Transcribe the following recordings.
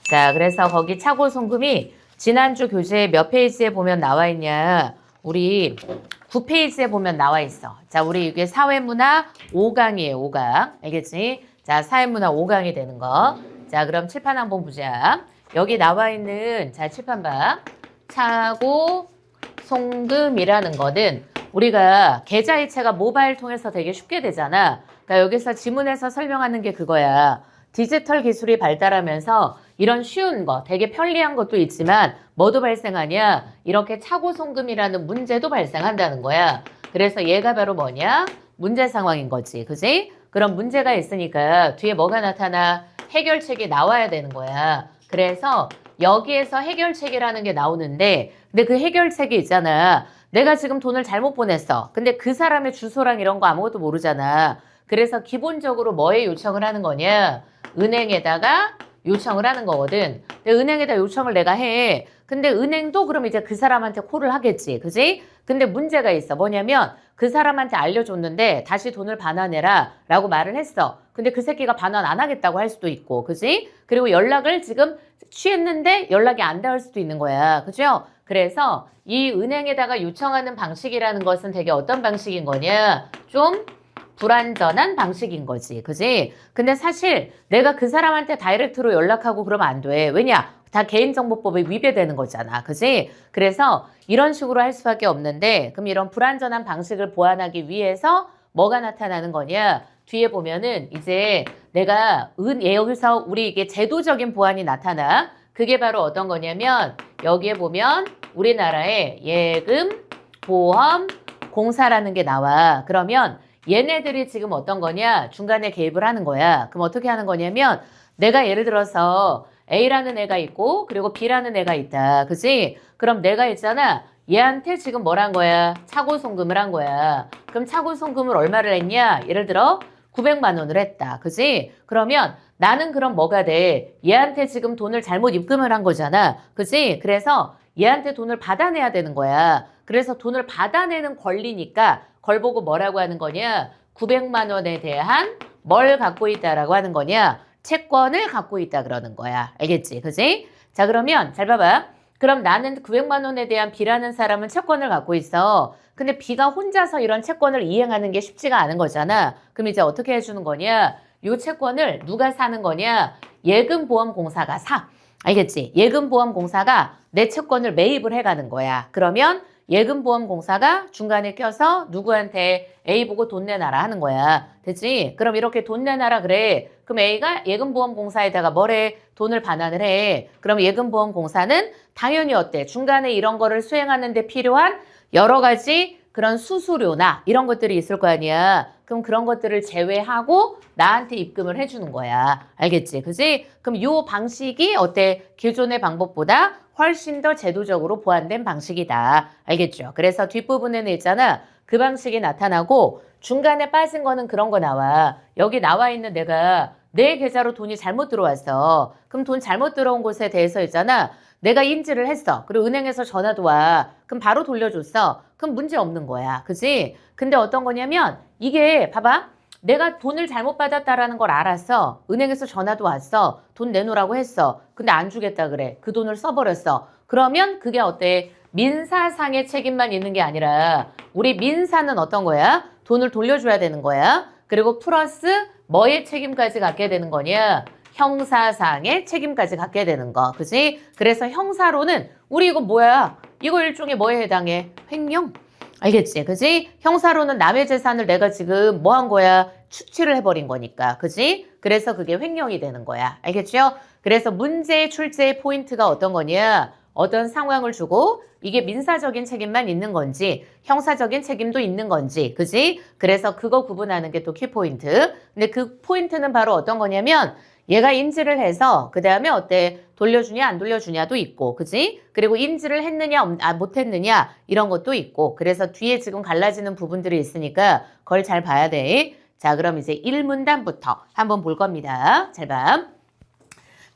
자, 그래서 거기 차고송금이 지난주 교재 몇 페이지에 보면 나와 있냐? 우리 9페이지에 보면 나와 있어. 자, 우리 이게 사회문화 5강이에요, 5강. 알겠지? 자, 사회문화 5강이 되는 거. 자, 그럼 칠판 한번 보자. 여기 나와 있는, 자, 칠판 봐. 차고, 송금이라는 거는 우리가 계좌이체가 모바일 통해서 되게 쉽게 되잖아. 그러니까 여기서 지문에서 설명하는 게 그거야. 디지털 기술이 발달하면서 이런 쉬운 거, 되게 편리한 것도 있지만 뭐도 발생하냐? 이렇게 차고송금이라는 문제도 발생한다는 거야. 그래서 얘가 바로 뭐냐? 문제 상황인 거지. 그지? 그럼 문제가 있으니까 뒤에 뭐가 나타나? 해결책이 나와야 되는 거야. 그래서 여기에서 해결책이라는 게 나오는데 근데 그 해결책이 있잖아. 내가 지금 돈을 잘못 보냈어. 근데 그 사람의 주소랑 이런 거 아무것도 모르잖아. 그래서 기본적으로 뭐에 요청을 하는 거냐? 은행에다가 요청을 하는 거거든. 근데 은행에다 요청을 내가 해. 근데 은행도 그럼 이제 그 사람한테 콜을 하겠지. 그지? 근데 문제가 있어. 뭐냐면 그 사람한테 알려줬는데 다시 돈을 반환해라 라고 말을 했어. 근데 그 새끼가 반환 안 하겠다고 할 수도 있고. 그지? 그리고 연락을 지금 취했는데 연락이 안 닿을 수도 있는 거야. 그죠? 그래서 이 은행에다가 요청하는 방식이라는 것은 되게 어떤 방식인 거냐? 좀 불완전한 방식인 거지. 그지? 근데 사실 내가 그 사람한테 다이렉트로 연락하고 그러면 안 돼. 왜냐? 다 개인정보법에 위배되는 거잖아. 그지? 그래서 이런 식으로 할 수밖에 없는데 그럼 이런 불완전한 방식을 보완하기 위해서 뭐가 나타나는 거냐? 뒤에 보면은 이제 내가 여기서 우리 이게 제도적인 보완이 나타나. 그게 바로 어떤 거냐면 여기에 보면 우리나라의 예금, 보험, 공사라는 게 나와. 그러면 얘네들이 지금 어떤 거냐? 중간에 개입을 하는 거야. 그럼 어떻게 하는 거냐면 내가 예를 들어서 A라는 애가 있고 그리고 B라는 애가 있다. 그지? 그럼 내가 있잖아. 얘한테 지금 뭘 한 거야? 차고송금을 한 거야. 그럼 차고송금을 얼마를 했냐? 예를 들어 900만 원을 했다. 그지? 그러면 나는 그럼 뭐가 돼? 얘한테 지금 돈을 잘못 입금을 한 거잖아. 그지? 그래서 얘한테 돈을 받아내야 되는 거야. 그래서 돈을 받아내는 권리니까 걸 보고 뭐라고 하는 거냐? 900만 원에 대한 뭘 갖고 있다라고 하는 거냐? 채권을 갖고 있다 그러는 거야. 알겠지? 그지? 자, 그러면 잘 봐봐. 그럼 나는 900만 원에 대한 B라는 사람은 채권을 갖고 있어. 근데 B가 혼자서 이런 채권을 이행하는 게 쉽지가 않은 거잖아. 그럼 이제 어떻게 해주는 거냐? 요 채권을 누가 사는 거냐? 예금보험공사가 사. 알겠지? 예금보험공사가 내 채권을 매입을 해가는 거야. 그러면 예금보험공사가 중간에 껴서 누구한테 A 보고 돈 내놔라 하는 거야. 됐지? 그럼 이렇게 돈 내놔라 그래. 그럼 A가 예금보험공사에다가 뭐래? 돈을 반환을 해. 그럼 예금보험공사는 당연히 어때? 중간에 이런 거를 수행하는 데 필요한 여러 가지 그런 수수료나 이런 것들이 있을 거 아니야. 그럼 그런 것들을 제외하고 나한테 입금을 해주는 거야. 알겠지? 그지? 그럼 요 방식이 어때? 기존의 방법보다 훨씬 더 제도적으로 보완된 방식이다. 알겠죠? 그래서 뒷부분에는 있잖아. 그 방식이 나타나고 중간에 빠진 거는 그런 거 나와. 여기 나와 있는 내가 내 계좌로 돈이 잘못 들어왔어. 그럼 돈 잘못 들어온 곳에 대해서 있잖아. 내가 인지를 했어. 그리고 은행에서 전화도 와. 그럼 바로 돌려줬어. 그럼 문제 없는 거야. 그지? 근데 어떤 거냐면 이게 봐봐. 내가 돈을 잘못 받았다라는 걸 알았어. 은행에서 전화도 왔어. 돈 내놓으라고 했어. 근데 안 주겠다 그래. 그 돈을 써버렸어. 그러면 그게 어때? 민사상의 책임만 있는 게 아니라 우리 민사는 어떤 거야? 돈을 돌려줘야 되는 거야. 그리고 플러스 뭐의 책임까지 갖게 되는 거냐? 형사상의 책임까지 갖게 되는 거. 그지? 그래서 형사로는 우리 이거 뭐야? 이거 일종의 뭐에 해당해? 횡령. 알겠지? 그지? 형사로는 남의 재산을 내가 지금 뭐 한 거야? 추취를 해버린 거니까. 그지? 그래서 그게 횡령이 되는 거야. 알겠죠? 그래서 문제의 출제의 포인트가 어떤 거냐? 어떤 상황을 주고 이게 민사적인 책임만 있는 건지 형사적인 책임도 있는 건지. 그지? 그래서 그거 구분하는 게 또 키포인트. 근데 그 포인트는 바로 어떤 거냐면 얘가 인지를 해서 그 다음에 어때? 돌려주냐 안 돌려주냐도 있고 그지? 그리고 인지를 했느냐 못했느냐 이런 것도 있고 그래서 뒤에 지금 갈라지는 부분들이 있으니까 그걸 잘 봐야 돼. 자, 그럼 이제 1문단부터 한번 볼 겁니다. 잘 봐.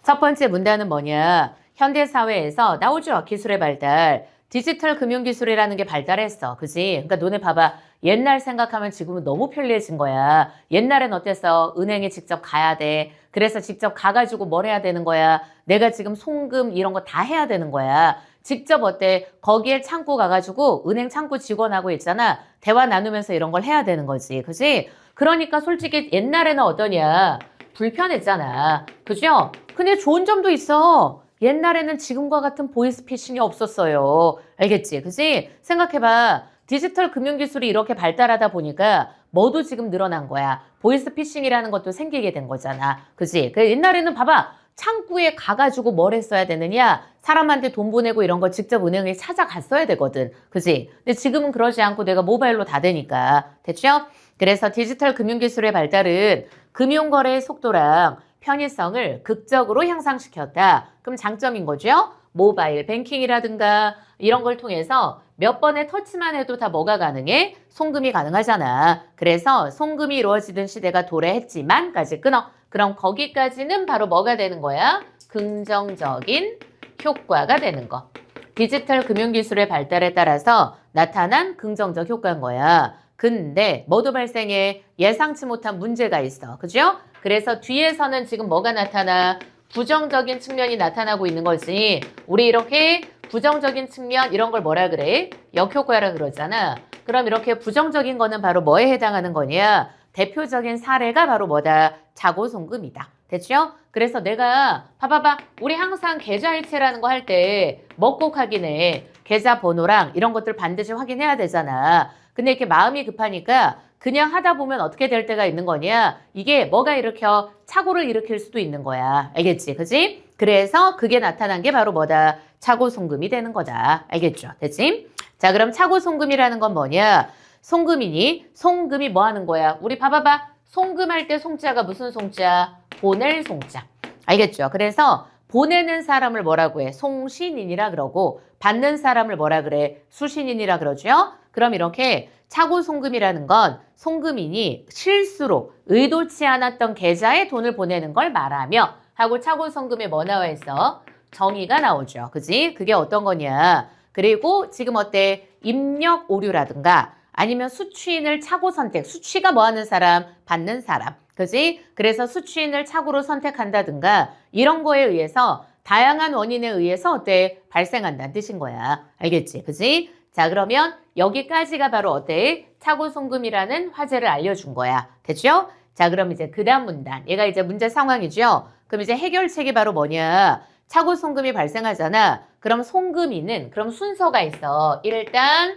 첫 번째 문단은 뭐냐? 현대사회에서 나오죠. 기술의 발달. 디지털 금융기술이라는 게 발달했어. 그지? 그러니까 너네 봐봐. 옛날 생각하면 지금은 너무 편리해진 거야. 옛날엔 어땠어? 은행에 직접 가야 돼. 그래서 직접 가가지고 뭘 해야 되는 거야? 내가 지금 송금 이런 거 다 해야 되는 거야. 직접 어때? 거기에 창구 가가지고 은행 창구 직원하고 있잖아. 대화 나누면서 이런 걸 해야 되는 거지. 그지? 그러니까 솔직히 옛날에는 어떠냐? 불편했잖아. 그죠? 근데 좋은 점도 있어. 옛날에는 지금과 같은 보이스피싱이 없었어요. 알겠지? 그지? 생각해봐. 디지털 금융기술이 이렇게 발달하다 보니까 뭐도 지금 늘어난 거야. 보이스피싱이라는 것도 생기게 된 거잖아. 그지? 그 옛날에는 봐봐. 창구에 가가지고 뭘 했어야 되느냐? 사람한테 돈 보내고 이런 거 직접 은행에 찾아갔어야 되거든. 그지? 근데 지금은 그러지 않고 내가 모바일로 다 되니까. 됐죠? 그래서 디지털 금융기술의 발달은 금융거래의 속도랑 편의성을 극적으로 향상시켰다. 그럼 장점인 거죠? 모바일 뱅킹이라든가 이런 걸 통해서 몇 번의 터치만 해도 다 뭐가 가능해? 송금이 가능하잖아. 그래서 송금이 이루어지던 시대가 도래했지만까지 끊어. 그럼 거기까지는 바로 뭐가 되는 거야? 긍정적인 효과가 되는 거. 디지털 금융기술의 발달에 따라서 나타난 긍정적 효과인 거야. 근데 뭐도 발생해? 예상치 못한 문제가 있어. 그죠? 그래서 뒤에서는 지금 뭐가 나타나? 부정적인 측면이 나타나고 있는 거지. 우리 이렇게 부정적인 측면 이런 걸 뭐라 그래? 역효과라 그러잖아. 그럼 이렇게 부정적인 거는 바로 뭐에 해당하는 거냐? 대표적인 사례가 바로 뭐다? 자고송금이다. 됐죠? 그래서 내가 봐봐봐. 우리 항상 계좌이체라는 거 할 때 뭐 꼭 확인해? 계좌 번호랑 이런 것들 반드시 확인해야 되잖아. 근데 이렇게 마음이 급하니까 그냥 하다 보면 어떻게 될 때가 있는 거냐? 이게 뭐가 일으켜? 착오를 일으킬 수도 있는 거야. 알겠지? 그지? 그래서 그게 나타난 게 바로 뭐다? 착오송금이 되는 거다. 알겠죠? 됐지? 자, 그럼 착오송금이라는 건 뭐냐? 송금이니? 송금이 뭐 하는 거야? 우리 봐봐봐. 송금할 때 송자가 무슨 송자? 보낼 송자. 알겠죠? 그래서 보내는 사람을 뭐라고 해? 송신인이라 그러고 받는 사람을 뭐라 그래? 수신인이라 그러죠? 그럼 이렇게 착오송금이라는 건 송금인이 실수로 의도치 않았던 계좌에 돈을 보내는 걸 말하며 하고 착오송금에 뭐 나와 있어? 정의가 나오죠. 그지? 그게 어떤 거냐? 그리고 지금 어때? 입력 오류라든가 아니면 수취인을 착오 선택. 수취가 뭐 하는 사람? 받는 사람. 그지? 그래서 수취인을 착오로 선택한다든가 이런 거에 의해서 다양한 원인에 의해서 어때? 발생한다는 뜻인 거야. 알겠지? 그지? 자, 그러면 여기까지가 바로 어때? 착오송금이라는 화제를 알려준 거야. 됐죠? 자, 그럼 이제 그 다음 문단. 얘가 이제 문제 상황이죠? 그럼 이제 해결책이 바로 뭐냐? 착오송금이 발생하잖아. 그럼 송금인은, 그럼 순서가 있어. 일단,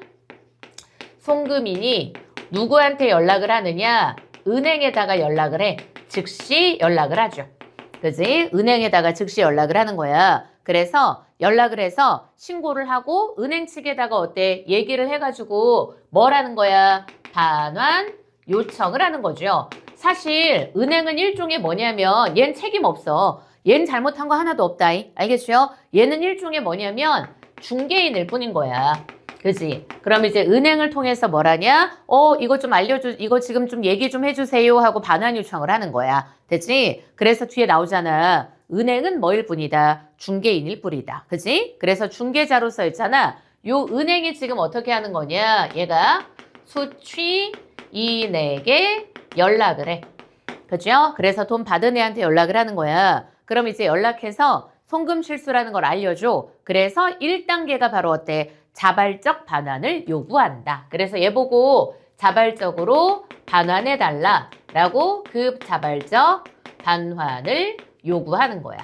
송금인이 누구한테 연락을 하느냐? 은행에다가 연락을 해. 즉시 연락을 하죠. 그지? 은행에다가 즉시 연락을 하는 거야. 그래서 연락을 해서 신고를 하고 은행 측에다가 어때? 얘기를 해가지고 뭘 하는 거야? 반환 요청을 하는 거죠. 사실 은행은 일종의 뭐냐면 얘는 책임 없어. 얘는 잘못한 거 하나도 없다. 알겠죠? 얘는 일종의 뭐냐면 중개인일 뿐인 거야. 그지? 그럼 이제 은행을 통해서 뭘 하냐? 이거 좀 이거 지금 좀 얘기 좀 해주세요 하고 반환 요청을 하는 거야. 됐지? 그래서 뒤에 나오잖아. 은행은 뭐일 뿐이다? 중개인일 뿐이다. 그지? 그래서 중개자로 있잖아. 요 은행이 지금 어떻게 하는 거냐? 얘가 수취인에게 연락을 해. 그죠? 그래서 돈 받은 애한테 연락을 하는 거야. 그럼 이제 연락해서 송금 실수라는 걸 알려줘. 그래서 1단계가 바로 어때? 자발적 반환을 요구한다. 그래서 얘 보고 자발적으로 반환해달라 라고 그 자발적 반환을 요구하는 거야.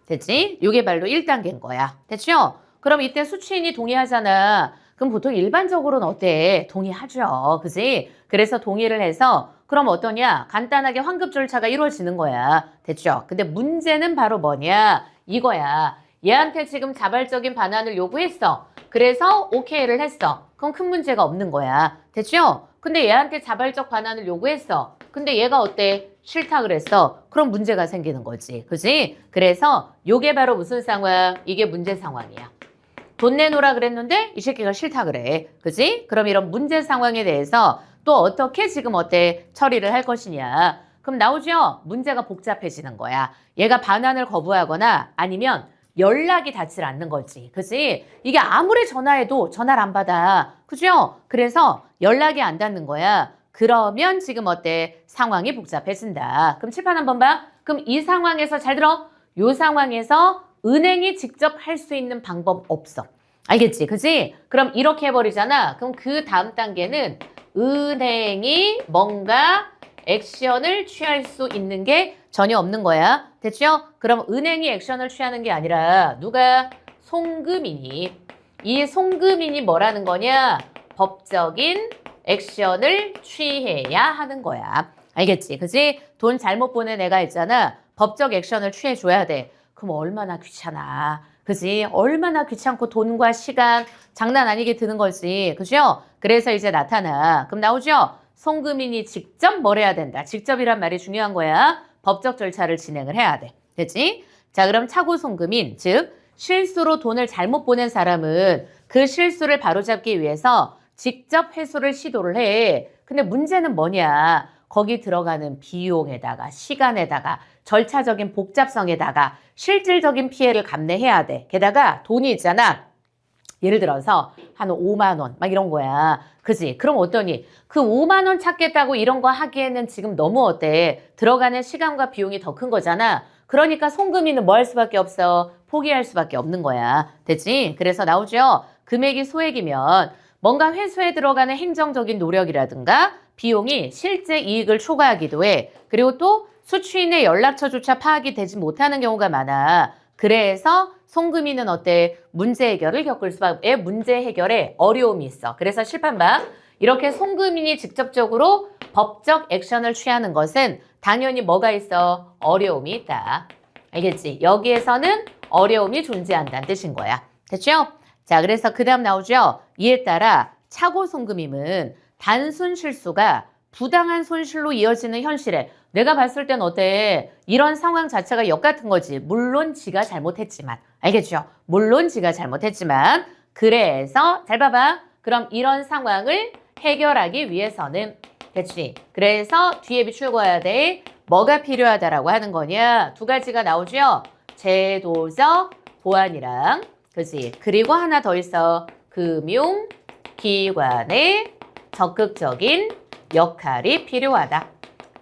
됐지? 요게 바로 1단계인 거야. 됐죠? 그럼 이때 수취인이 동의하잖아. 그럼 보통 일반적으로는 어때? 동의하죠. 그지? 그래서 동의를 해서 그럼 어떠냐? 간단하게 환급 절차가 이루어지는 거야. 됐죠? 근데 문제는 바로 뭐냐? 이거야. 얘한테 지금 자발적인 반환을 요구했어. 그래서 오케이를 했어. 그럼 큰 문제가 없는 거야. 됐죠? 근데 얘한테 자발적 반환을 요구했어. 근데 얘가 어때? 싫다 그랬어. 그럼 문제가 생기는 거지. 그지? 그래서 요게 바로 무슨 상황? 이게 문제 상황이야. 돈 내놓으라 그랬는데 이 새끼가 싫다 그래. 그지? 그럼 이런 문제 상황에 대해서 또 어떻게 지금 어때? 처리를 할 것이냐. 그럼 나오죠? 문제가 복잡해지는 거야. 얘가 반환을 거부하거나 아니면 연락이 닿질 않는 거지. 그지? 이게 아무리 전화해도 전화를 안 받아. 그죠? 그래서 연락이 안 닿는 거야. 그러면 지금 어때? 상황이 복잡해진다. 그럼 칠판 한번 봐. 그럼 이 상황에서 잘 들어. 요 상황에서 은행이 직접 할 수 있는 방법 없어. 알겠지? 그지? 그럼 이렇게 해버리잖아. 그럼 그 다음 단계는 은행이 뭔가 액션을 취할 수 있는 게 전혀 없는 거야. 됐죠? 그럼 은행이 액션을 취하는 게 아니라 누가? 송금인이. 이 송금인이 뭐라는 거냐? 법적인 액션을 취해야 하는 거야. 알겠지? 그지? 돈 잘못 보낸 애가 있잖아. 법적 액션을 취해줘야 돼. 그럼 얼마나 귀찮아. 그지? 얼마나 귀찮고 돈과 시간 장난 아니게 드는 거지. 그죠? 그래서 이제 나타나. 그럼 나오죠? 송금인이 직접 뭘 해야 된다. 직접이란 말이 중요한 거야. 법적 절차를 진행을 해야 돼. 됐지? 자, 그럼 차고 송금인, 즉 실수로 돈을 잘못 보낸 사람은 그 실수를 바로잡기 위해서 직접 회수를 시도를 해. 근데 문제는 뭐냐? 거기 들어가는 비용에다가 시간에다가 절차적인 복잡성에다가 실질적인 피해를 감내해야 돼. 게다가 돈이 있잖아. 예를 들어서 한 5만 원 막 이런 거야. 그지? 그럼 어떠니? 그 5만 원 찾겠다고 이런 거 하기에는 지금 너무 어때? 들어가는 시간과 비용이 더 큰 거잖아. 그러니까 송금이는 뭐 할 수밖에 없어? 포기할 수밖에 없는 거야. 됐지? 그래서 나오죠? 금액이 소액이면 뭔가 회수에 들어가는 행정적인 노력이라든가 비용이 실제 이익을 초과하기도 해. 그리고 또 수취인의 연락처조차 파악이 되지 못하는 경우가 많아. 그래서 송금이는 어때? 문제 해결을 겪을 수밖에 문제 해결에 어려움이 있어. 그래서 칠판 봐. 이렇게 송금인이 직접적으로 법적 액션을 취하는 것은 당연히 뭐가 있어? 어려움이 있다. 알겠지? 여기에서는 어려움이 존재한다는 뜻인 거야. 됐죠? 자, 그래서 그 다음 나오죠? 이에 따라 차고 송금임은 단순 실수가 부당한 손실로 이어지는 현실에 내가 봤을 땐 어때? 이런 상황 자체가 역 같은 거지. 물론 지가 잘못했지만. 알겠죠? 물론 지가 잘못했지만. 그래서 잘 봐봐. 그럼 이런 상황을 해결하기 위해서는 됐지? 그래서 뒤에 비출거야 돼. 뭐가 필요하다라고 하는 거냐? 두 가지가 나오죠? 제도적 보완이랑 그지? 그리고 하나 더 있어. 금융기관의 적극적인 역할이 필요하다.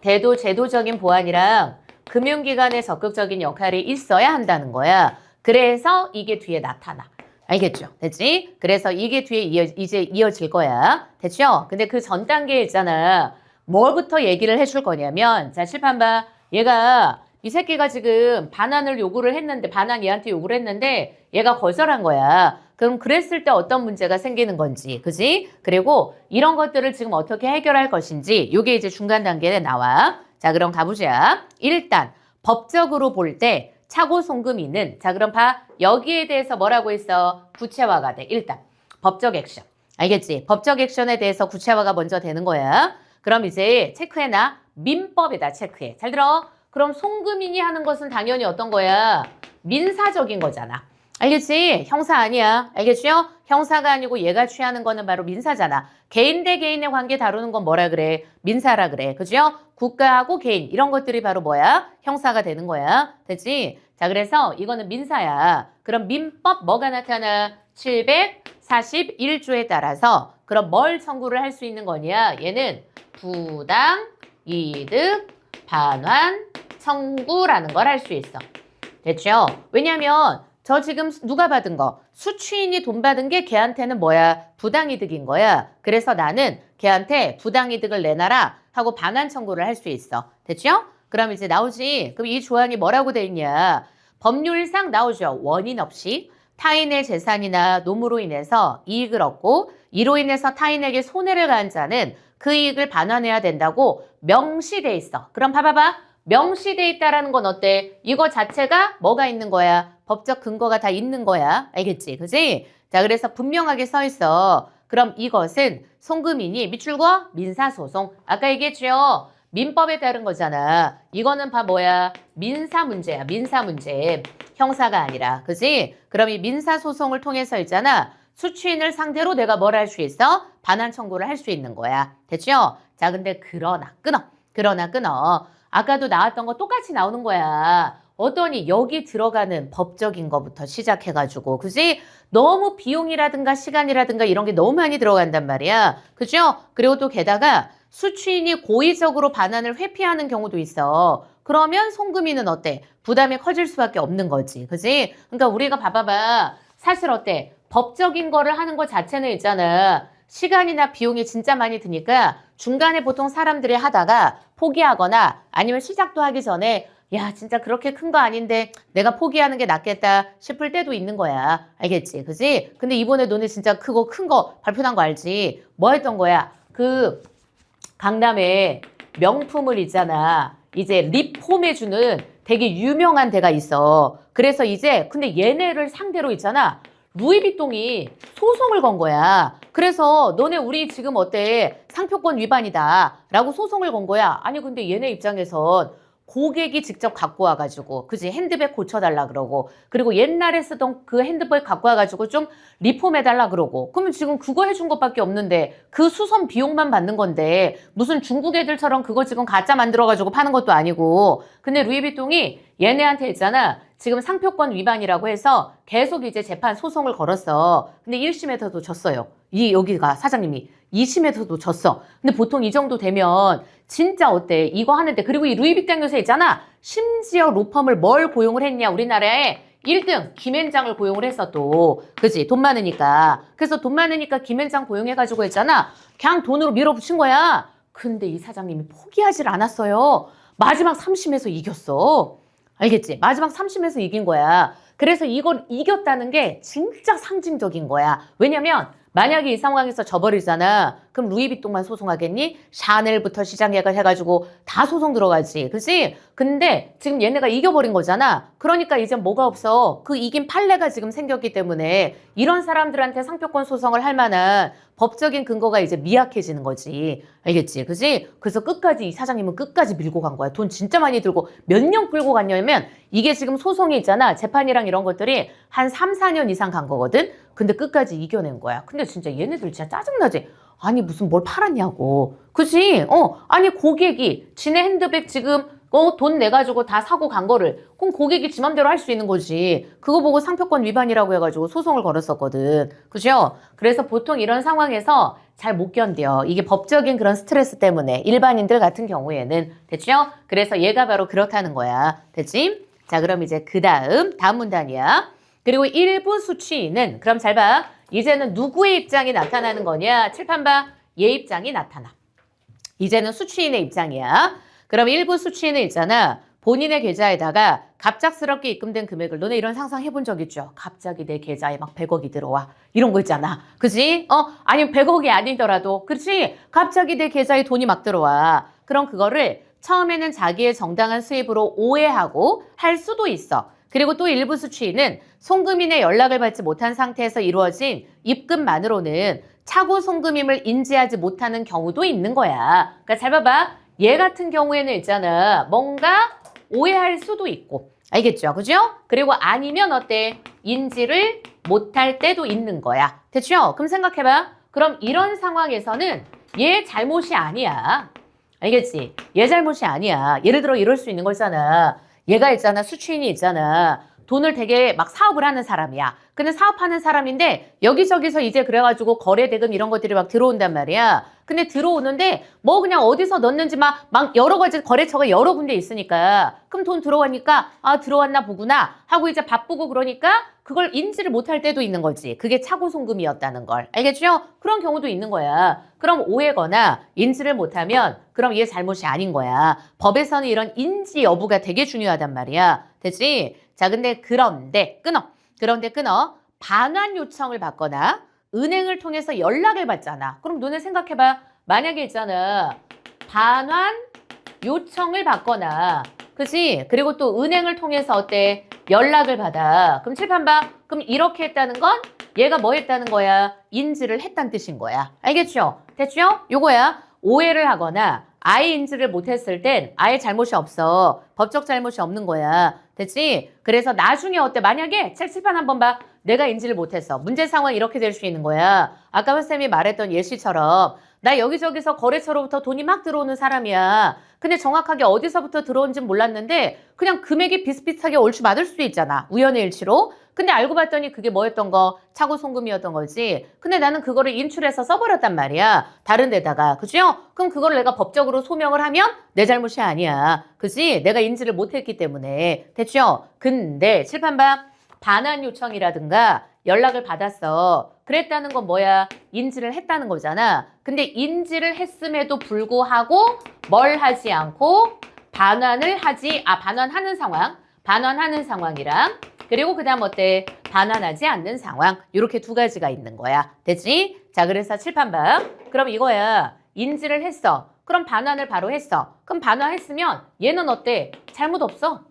제도적인 보완이랑 금융기관의 적극적인 역할이 있어야 한다는 거야. 그래서 이게 뒤에 나타나. 알겠죠? 됐지? 그래서 이게 뒤에 이제 이어질 거야. 됐죠? 근데 그 전 단계에 있잖아. 뭘부터 얘기를 해줄 거냐면 자, 칠판 봐. 얘가 이 새끼가 지금 반환을 요구를 했는데 반환 얘한테 요구를 했는데 얘가 거절한 거야. 그럼 그랬을 때 어떤 문제가 생기는 건지, 그지? 그리고 이런 것들을 지금 어떻게 해결할 것인지 이게 이제 중간 단계에 나와. 자, 그럼 가보자. 일단 법적으로 볼 때 차고 송금인은 자, 그럼 봐. 여기에 대해서 뭐라고 했어? 구체화가 돼. 일단 법적 액션. 알겠지? 법적 액션에 대해서 구체화가 먼저 되는 거야. 그럼 이제 체크해놔. 민법에다 체크해. 잘 들어. 그럼 송금인이 하는 것은 당연히 어떤 거야? 민사적인 거잖아. 알겠지? 형사 아니야. 알겠죠? 형사가 아니고 얘가 취하는 거는 바로 민사잖아. 개인 대 개인의 관계 다루는 건 뭐라 그래? 민사라 그래. 그죠? 국가하고 개인 이런 것들이 바로 뭐야? 형사가 되는 거야. 됐지? 자, 그래서 이거는 민사야. 그럼 민법 뭐가 나타나? 741조에 따라서 그럼 뭘 청구를 할 수 있는 거냐? 얘는 부당 이득 반환 청구라는 걸 할 수 있어. 됐죠? 왜냐면 저 지금 누가 받은 거? 수취인이 돈 받은 게 걔한테는 뭐야? 부당이득인 거야. 그래서 나는 걔한테 부당이득을 내놔라 하고 반환 청구를 할 수 있어. 됐죠? 그럼 이제 나오지. 그럼 이 조항이 뭐라고 돼 있냐? 법률상 나오죠. 원인 없이 타인의 재산이나 노무로 인해서 이익을 얻고 이로 인해서 타인에게 손해를 가한 자는 그 이익을 반환해야 된다고 명시돼 있어. 그럼 봐봐봐. 명시돼 있다라는 건 어때? 이거 자체가 뭐가 있는 거야? 법적 근거가 다 있는 거야. 알겠지? 그지? 자, 그래서 분명하게 써 있어. 그럼 이것은 송금인이 밑줄거 민사소송. 아까 얘기했죠? 민법에 따른 거잖아. 이거는 뭐야? 민사 문제야. 민사 문제. 형사가 아니라. 그지? 그럼 이 민사소송을 통해서 있잖아. 수취인을 상대로 내가 뭘 할 수 있어? 반환 청구를 할 수 있는 거야. 됐죠? 자, 근데 그러나 끊어. 아까도 나왔던 거 똑같이 나오는 거야. 어떠니 여기 들어가는 법적인 거부터 시작해가지고 그지? 너무 비용이라든가 시간이라든가 이런 게 너무 많이 들어간단 말이야. 그죠? 그리고 또 게다가 수취인이 고의적으로 반환을 회피하는 경우도 있어. 그러면 송금이는 어때? 부담이 커질 수밖에 없는 거지. 그지? 그러니까 우리가 봐봐봐. 사실 어때? 법적인 거를 하는 것 자체는 있잖아. 시간이나 비용이 진짜 많이 드니까 중간에 보통 사람들이 하다가 포기하거나 아니면 시작도 하기 전에 야 진짜 그렇게 큰 거 아닌데 내가 포기하는 게 낫겠다 싶을 때도 있는 거야. 알겠지? 그지? 근데 이번에 너네 진짜 크고 큰 거 발표난 거 알지? 뭐 했던 거야? 그 강남에 명품을 있잖아. 이제 립홈해주는 되게 유명한 데가 있어. 그래서 이제 근데 얘네를 상대로 있잖아. 루이비통이 소송을 건 거야. 그래서 너네 우리 지금 어때? 상표권 위반이다. 라고 소송을 건 거야. 아니 근데 얘네 입장에선 고객이 직접 갖고 와가지고 그지 핸드백 고쳐달라 그러고 그리고 옛날에 쓰던 그 핸드백 갖고 와가지고 좀 리폼해달라 그러고 그러면 지금 그거 해준 것밖에 없는데 그 수선 비용만 받는 건데 무슨 중국 애들처럼 그거 지금 가짜 만들어가지고 파는 것도 아니고 근데 루이비통이 얘네한테 있잖아 지금 상표권 위반이라고 해서 계속 이제 재판 소송을 걸었어. 근데 1심에서도 졌어요. 여기가 사장님이 2심에서도 졌어. 근데 보통 이 정도 되면 진짜 어때? 이거 하는데 그리고 이 루이비통 요새 있잖아. 심지어 로펌을 뭘 고용을 했냐? 우리나라에 1등 김앤장을 고용을 했어 또. 그지? 돈 많으니까. 그래서 돈 많으니까 김앤장 고용해가지고 했잖아. 그냥 돈으로 밀어붙인 거야. 근데 이 사장님이 포기하질 않았어요. 마지막 3심에서 이겼어. 알겠지? 마지막 3심에서 이긴 거야. 그래서 이걸 이겼다는 게 진짜 상징적인 거야. 왜냐면 만약에 이 상황에서 져버리잖아. 그럼 루이비통만 소송하겠니? 샤넬부터 시작해가지고 다 소송 들어가지. 그치? 근데 지금 얘네가 이겨버린 거잖아. 그러니까 이제 뭐가 없어. 그 이긴 판례가 지금 생겼기 때문에 이런 사람들한테 상표권 소송을 할 만한 법적인 근거가 이제 미약해지는 거지. 알겠지? 그치? 그래서 끝까지 이 사장님은 끝까지 밀고 간 거야. 돈 진짜 많이 들고 몇 년 끌고 갔냐면 이게 지금 소송이 있잖아. 재판이랑 이런 것들이 한 3, 4년 이상 간 거거든? 근데 끝까지 이겨낸 거야. 근데 진짜 얘네들 진짜 짜증나지? 아니 무슨 뭘 팔았냐고. 그치? 아니 고객이 지네 핸드백 지금 돈 내가지고 다 사고 간 거를 그럼 고객이 지 맘대로 할 수 있는 거지. 그거 보고 상표권 위반이라고 해가지고 소송을 걸었었거든. 그죠? 그래서 보통 이런 상황에서 잘 못 견뎌. 이게 법적인 그런 스트레스 때문에 일반인들 같은 경우에는. 됐죠? 그래서 얘가 바로 그렇다는 거야. 됐지? 자 그럼 이제 그 다음 문단이야. 그리고 일부 수취인은 그럼 잘 봐. 이제는 누구의 입장이 나타나는 거냐? 칠판 봐. 얘 입장이 나타나. 이제는 수취인의 입장이야. 그럼 일부 수취인은 있잖아. 본인의 계좌에다가 갑작스럽게 입금된 금액을 너네 이런 상상 해본 적 있죠? 갑자기 내 계좌에 막 100억이 들어와. 이런 거 있잖아. 그지? 아니면 100억이 아니더라도. 그렇지? 갑자기 내 계좌에 돈이 막 들어와. 그럼 그거를 처음에는 자기의 정당한 수입으로 오해하고 할 수도 있어. 그리고 또 일부 수취인은 송금인의 연락을 받지 못한 상태에서 이루어진 입금만으로는 차고 송금임을 인지하지 못하는 경우도 있는 거야. 그러니까 잘 봐봐. 얘 같은 경우에는 있잖아. 뭔가 오해할 수도 있고. 알겠죠? 그죠? 그리고 아니면 어때? 인지를 못할 때도 있는 거야. 됐죠? 그럼 생각해봐. 그럼 이런 상황에서는 얘 잘못이 아니야. 알겠지? 얘 잘못이 아니야. 예를 들어 이럴 수 있는 거잖아. 얘가 있잖아. 수취인이 있잖아. 돈을 되게 막 사업을 하는 사람이야. 근데 사업하는 사람인데 여기저기서 이제 그래가지고 거래 대금 이런 것들이 막 들어온단 말이야. 근데 들어오는데 뭐 그냥 어디서 넣는지 막 여러 가지 거래처가 여러 군데 있으니까 그럼 돈 들어가니까 아 들어왔나 보구나 하고 이제 바쁘고 그러니까 그걸 인지를 못할 때도 있는 거지. 그게 차고 송금이었다는 걸. 알겠죠? 그런 경우도 있는 거야. 그럼 오해거나 인지를 못하면 그럼 얘 잘못이 아닌 거야. 법에서는 이런 인지 여부가 되게 중요하단 말이야. 됐지? 자, 그런데 끊어. 반환 요청을 받거나 은행을 통해서 연락을 받잖아. 그럼 너네 생각해봐. 만약에 있잖아. 반환 요청을 받거나 그치? 그리고 또 은행을 통해서 어때? 연락을 받아. 그럼 칠판 봐. 그럼 이렇게 했다는 건 얘가 뭐 했다는 거야? 인지를 했다는 뜻인 거야. 알겠죠? 됐죠? 요거야. 오해를 하거나 아예 인지를 못했을 땐 아예 잘못이 없어. 법적 잘못이 없는 거야. 됐지? 그래서 나중에 어때? 만약에 책 칠판 한번 봐. 내가 인지를 못했어. 문제 상황 이렇게 될 수 있는 거야. 아까 선생님이 말했던 예시처럼 나 여기저기서 거래처로부터 돈이 막 들어오는 사람이야. 근데 정확하게 어디서부터 들어온지 몰랐는데 그냥 금액이 비슷비슷하게 얼추 맞을 수도 있잖아. 우연의 일치로. 근데 알고 봤더니 그게 뭐였던 거? 차고 송금이었던 거지. 근데 나는 그거를 인출해서 써버렸단 말이야. 다른 데다가. 그죠? 그럼 그걸 내가 법적으로 소명을 하면 내 잘못이 아니야. 그지? 내가 인지를 못했기 때문에. 됐죠? 근데 칠판 봐. 반환 요청이라든가 연락을 받았어. 그랬다는 건 뭐야? 인지를 했다는 거잖아. 근데 인지를 했음에도 불구하고 뭘 하지 않고 반환하는 상황. 반환하는 상황이랑 그리고 그 다음 어때? 반환하지 않는 상황. 이렇게 두 가지가 있는 거야. 됐지? 자, 그래서 칠판 봐. 그럼 이거야. 인지를 했어. 그럼 반환을 바로 했어. 그럼 반환했으면 얘는 어때? 잘못 없어.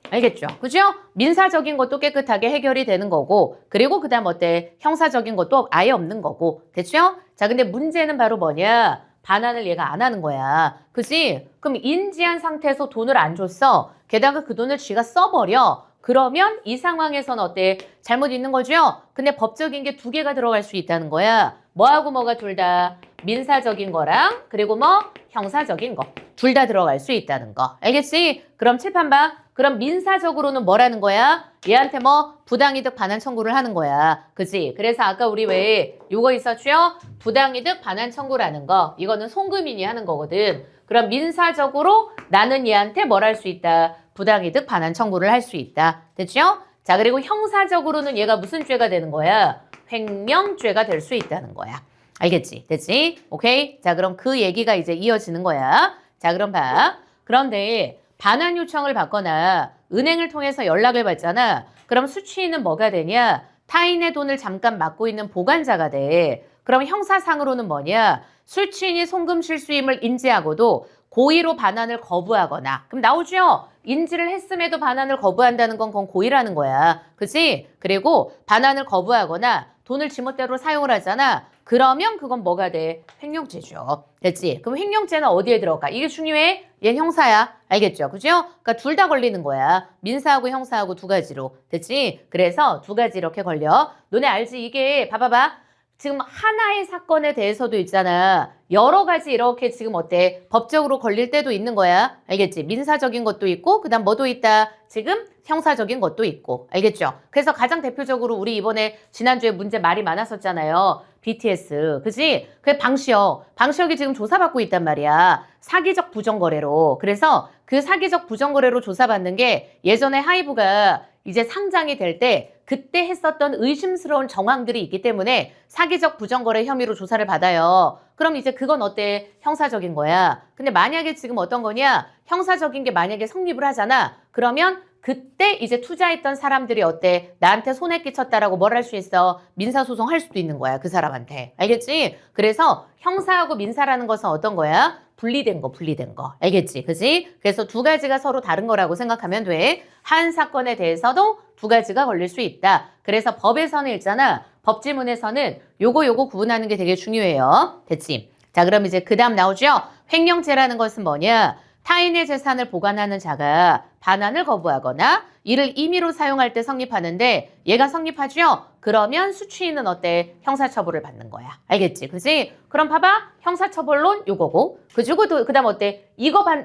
알겠죠? 그죠? 민사적인 것도 깨끗하게 해결이 되는 거고 그리고 그 다음 어때? 형사적인 것도 아예 없는 거고 됐죠? 자, 근데 문제는 바로 뭐냐? 반환을 얘가 안 하는 거야. 그지? 그럼 인지한 상태에서 돈을 안 줬어. 게다가 그 돈을 쥐가 써버려. 그러면 이 상황에서는 어때? 잘못 있는 거죠? 근데 법적인 게 두 개가 들어갈 수 있다는 거야. 뭐하고 뭐가 둘 다? 민사적인 거랑 그리고 뭐 형사적인 거. 둘 다 들어갈 수 있다는 거. 알겠지? 그럼 칠판 봐. 그럼 민사적으로는 뭐라는 거야? 얘한테 뭐 부당이득 반환 청구를 하는 거야. 그지? 그래서 아까 우리 왜 요거 있었죠? 부당이득 반환 청구라는 거. 이거는 송금인이 하는 거거든. 그럼 민사적으로 나는 얘한테 뭘 할 수 있다? 부당이득 반환 청구를 할 수 있다. 됐죠? 자, 그리고 형사적으로는 얘가 무슨 죄가 되는 거야? 횡령죄가 될 수 있다는 거야. 알겠지? 됐지? 오케이? 자, 그럼 그 얘기가 이제 이어지는 거야. 자, 그럼 봐. 그런데 반환 요청을 받거나 은행을 통해서 연락을 받잖아. 그럼 수취인은 뭐가 되냐? 타인의 돈을 잠깐 맡고 있는 보관자가 돼. 그럼 형사상으로는 뭐냐? 수취인이 송금 실수임을 인지하고도 고의로 반환을 거부하거나. 그럼 나오죠? 인지를 했음에도 반환을 거부한다는 건 그건 고의라는 거야. 그치? 그리고 반환을 거부하거나 돈을 지멋대로 사용을 하잖아. 그러면 그건 뭐가 돼? 횡령죄죠. 됐지? 그럼 횡령죄는 어디에 들어가? 이게 중요해? 얘는 형사야. 알겠죠? 그죠? 그러니까 둘 다 걸리는 거야. 민사하고 형사하고 두 가지로. 됐지? 그래서 두 가지 이렇게 걸려. 너네 알지? 이게 봐봐봐. 지금 하나의 사건에 대해서도 있잖아. 여러 가지 이렇게 지금 어때? 법적으로 걸릴 때도 있는 거야. 알겠지? 민사적인 것도 있고 그다음 뭐도 있다? 지금 형사적인 것도 있고. 알겠죠? 그래서 가장 대표적으로 우리 이번에 지난주에 문제 말이 많았었잖아요. BTS. 그지? 그게 방시혁. 방시혁이 지금 조사받고 있단 말이야. 사기적 부정거래로. 그래서 그 사기적 부정거래로 조사받는 게 예전에 하이브가 이제 상장이 될 때 그때 했었던 의심스러운 정황들이 있기 때문에 사기적 부정거래 혐의로 조사를 받아요. 그럼 이제 그건 어때? 형사적인 거야. 근데 만약에 지금 어떤 거냐? 형사적인 게 만약에 성립을 하잖아. 그러면 그때 이제 투자했던 사람들이 어때? 나한테 손해 끼쳤다라고 뭘 할 수 있어? 민사소송 할 수도 있는 거야. 그 사람한테. 알겠지? 그래서 형사하고 민사라는 것은 어떤 거야? 분리된 거. 알겠지? 그지? 그래서 두 가지가 서로 다른 거라고 생각하면 돼. 한 사건에 대해서도 두 가지가 걸릴 수 있다. 그래서 법에서는 있잖아. 법지문에서는 요거 구분하는 게 되게 중요해요. 됐지? 자, 그럼 이제 그 다음 나오죠? 횡령죄라는 것은 뭐냐? 타인의 재산을 보관하는 자가 반환을 거부하거나 이를 임의로 사용할 때 성립하는데 얘가 성립하죠? 그러면 수취인은 어때? 형사처벌을 받는 거야. 알겠지? 그지? 그럼 봐봐. 형사처벌론 요거고. 그리고 그 다음 어때?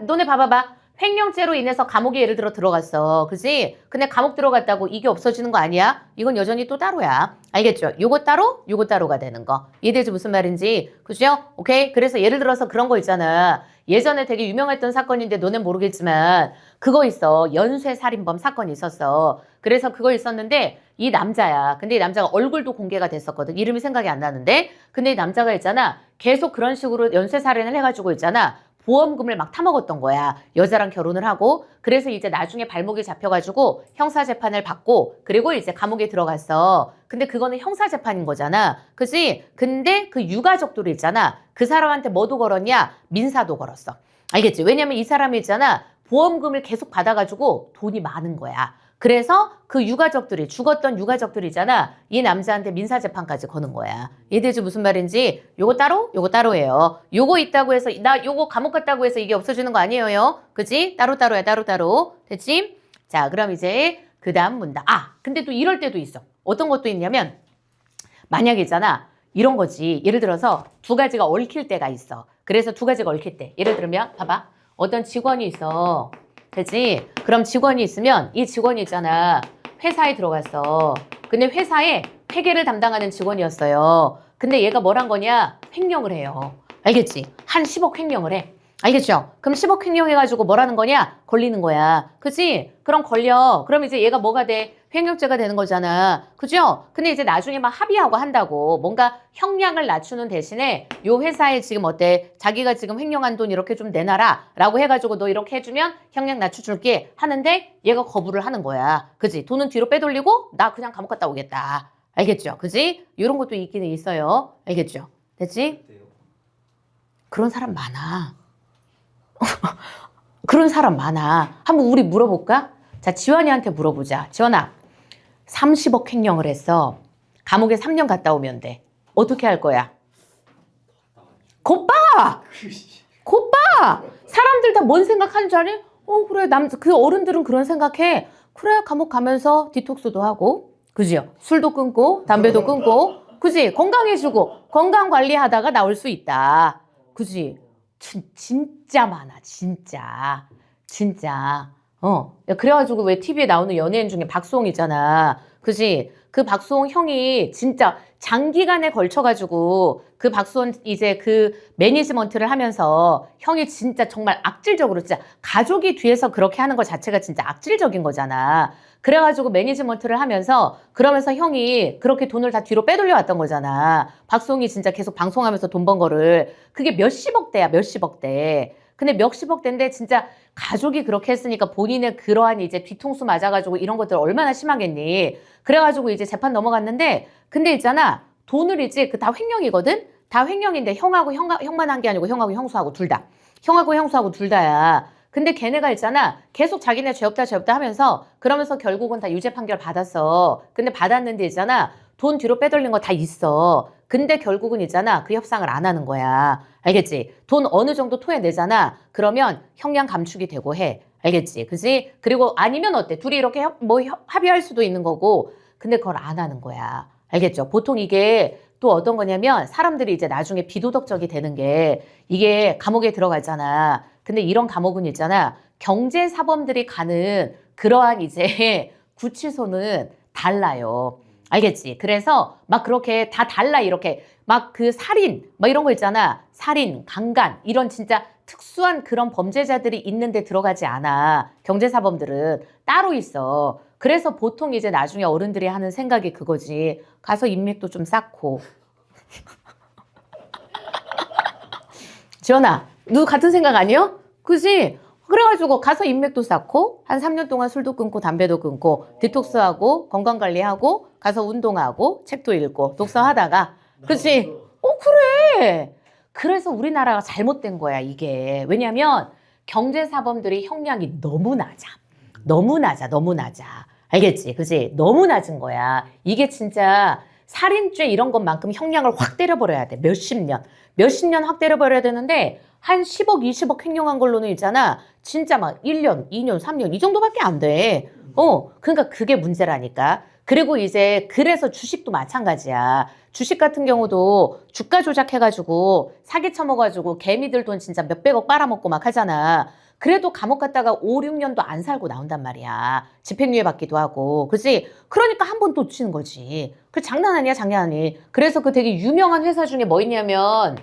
너네 봐봐봐. 횡령죄로 인해서 감옥에 예를 들어 들어갔어. 그지? 근데 감옥 들어갔다고 이게 없어지는 거 아니야? 이건 여전히 또 따로야. 알겠죠? 요거 따로가 되는 거. 이해되지 무슨 말인지? 그죠? 오케이? 그래서 예를 들어서 그런 거 있잖아. 예전에 되게 유명했던 사건인데 너넨 모르겠지만 그거 있어. 연쇄살인범 사건이 있었어. 그래서 그거 있었는데 이 남자야. 근데 이 남자가 얼굴도 공개가 됐었거든. 이름이 생각이 안 나는데. 근데 이 남자가 있잖아. 계속 그런 식으로 연쇄살인을 해가지고 있잖아. 보험금을 막 타먹었던 거야. 여자랑 결혼을 하고. 그래서 이제 나중에 발목이 잡혀가지고 형사재판을 받고 그리고 이제 감옥에 들어갔어. 근데 그거는 형사재판인 거잖아. 그치? 근데 그 유가족들이 있잖아. 그 사람한테 뭐도 걸었냐? 민사도 걸었어. 알겠지? 왜냐면 이 사람이 있잖아. 보험금을 계속 받아가지고 돈이 많은 거야. 그래서 그 유가족들이 죽었던 유가족들이잖아. 이 남자한테 민사재판까지 거는 거야. 이해되지 무슨 말인지? 요거 따로예요. 요거 있다고 해서 나 요거 감옥 갔다고 해서 이게 없어지는 거 아니에요. 그치? 따로야 따로. 됐지? 자, 그럼 이제 그 다음 문다. 근데 또 이럴 때도 있어. 어떤 것도 있냐면 만약에 있잖아. 이런 거지. 예를 들어서 두 가지가 얽힐 때가 있어. 그래서 두 가지가 얽힐 때. 예를 들면 봐봐. 어떤 직원이 있어. 되지? 그럼 직원이 있으면 이 직원이 있잖아. 회사에 들어갔어. 근데 회사에 회계를 담당하는 직원이었어요. 근데 얘가 뭘 한 거냐? 횡령을 해요. 알겠지? 한 10억 횡령을 해. 알겠죠? 그럼 10억 횡령해가지고 뭐라는 거냐? 걸리는 거야. 그치? 그럼 걸려. 그럼 이제 얘가 뭐가 돼? 횡령죄가 되는 거잖아. 그죠? 근데 이제 나중에 막 합의하고 한다고 뭔가 형량을 낮추는 대신에 요 회사에 지금 어때? 자기가 지금 횡령한 돈 이렇게 좀 내놔라 라고 해가지고 너 이렇게 해주면 형량 낮춰줄게 하는데 얘가 거부를 하는 거야. 그지? 돈은 뒤로 빼돌리고 나 그냥 감옥 갔다 오겠다. 알겠죠? 그지? 이런 것도 있기는 있어요. 알겠죠? 됐지? 그런 사람 많아. 그런 사람 많아. 한번 우리 물어볼까? 자, 지원이한테 물어보자. 지원아, 30억 횡령을 했어. 감옥에 3년 갔다 오면 돼. 어떻게 할 거야? 곱봐! 곱봐! 사람들 다 뭔 생각하는 줄 아니? 그래. 그 어른들은 그런 생각해. 그래, 감옥 가면서 디톡스도 하고, 그지요? 술도 끊고, 담배도 끊고, 그지? 건강해지고, 건강 관리하다가 나올 수 있다. 그지? 진짜 많아, 진짜. 진짜. 그래가지고 왜 TV에 나오는 연예인 중에 박수홍 있잖아. 그지? 그 박수홍 형이 진짜 장기간에 걸쳐가지고 그 박수홍 이제 그 매니지먼트를 하면서 형이 진짜 정말 악질적으로 진짜 가족이 뒤에서 그렇게 하는 것 자체가 진짜 악질적인 거잖아. 그래가지고 매니지먼트를 하면서 그러면서 형이 그렇게 돈을 다 뒤로 빼돌려 왔던 거잖아. 박수홍이 진짜 계속 방송하면서 돈 번 거를. 그게 몇십억 대야, 몇십억 대. 근데 몇십억 대인데 진짜 가족이 그렇게 했으니까 본인의 그러한 이제 뒤통수 맞아가지고 이런 것들 얼마나 심하겠니. 그래가지고 이제 재판 넘어갔는데 근데 있잖아. 돈을 이제 그 다 횡령이거든? 다 횡령인데 형하고 형만 한 게 아니고 형하고 형수하고 둘 다. 형하고 형수하고 둘 다야. 근데 걔네가 있잖아. 계속 자기네 죄 없다 하면서 그러면서 결국은 다 유죄 판결 받았어. 근데 받았는데 있잖아. 돈 뒤로 빼돌린 거 다 있어. 근데 결국은 있잖아. 그 협상을 안 하는 거야. 알겠지? 돈 어느 정도 토해내잖아. 그러면 형량 감축이 되고 해. 알겠지? 그지? 그리고 아니면 어때? 둘이 이렇게 합의할 수도 있는 거고. 근데 그걸 안 하는 거야. 알겠죠? 보통 이게 또 어떤 거냐면 사람들이 이제 나중에 비도덕적이 되는 게 이게 감옥에 들어가잖아. 근데 이런 감옥은 있잖아. 경제사범들이 가는 그러한 이제 구치소는 달라요. 알겠지? 그래서 막 그렇게 다 달라 이렇게 막 그 살인 막 이런 거 있잖아. 살인, 강간 이런 진짜 특수한 그런 범죄자들이 있는데 들어가지 않아. 경제사범들은 따로 있어. 그래서 보통 이제 나중에 어른들이 하는 생각이 그거지. 가서 인맥도 좀 쌓고. 지연아, 너 같은 생각 아니요? 그지? 그래가지고 가서 인맥도 쌓고 한 3년 동안 술도 끊고 담배도 끊고 디톡스하고 건강관리하고 가서 운동하고 책도 읽고 독서하다가 그치? 그래. 그래서 우리나라가 잘못된 거야 이게. 왜냐면 경제사범들이 형량이 너무 낮아. 너무 낮아. 너무 낮아. 알겠지? 그치? 너무 낮은 거야. 이게 진짜 살인죄 이런 것만큼 형량을 확 때려버려야 돼. 몇십 년. 몇십 년 확 때려버려야 되는데 한 10억, 20억 횡령한 걸로는 있잖아. 진짜 막 1년, 2년, 3년 이 정도밖에 안 돼. 그러니까 그게 문제라니까. 그리고 이제 그래서 주식도 마찬가지야. 주식 같은 경우도 주가 조작해가지고 사기 쳐먹어가지고 개미들 돈 진짜 몇백억 빨아먹고 막 하잖아. 그래도 감옥 갔다가 5, 6년도 안 살고 나온단 말이야. 집행유예 받기도 하고. 그치? 그러니까 한 번 또 치는 거지. 그 장난 아니야, 장난 아니. 그래서 그 되게 유명한 회사 중에 뭐 있냐면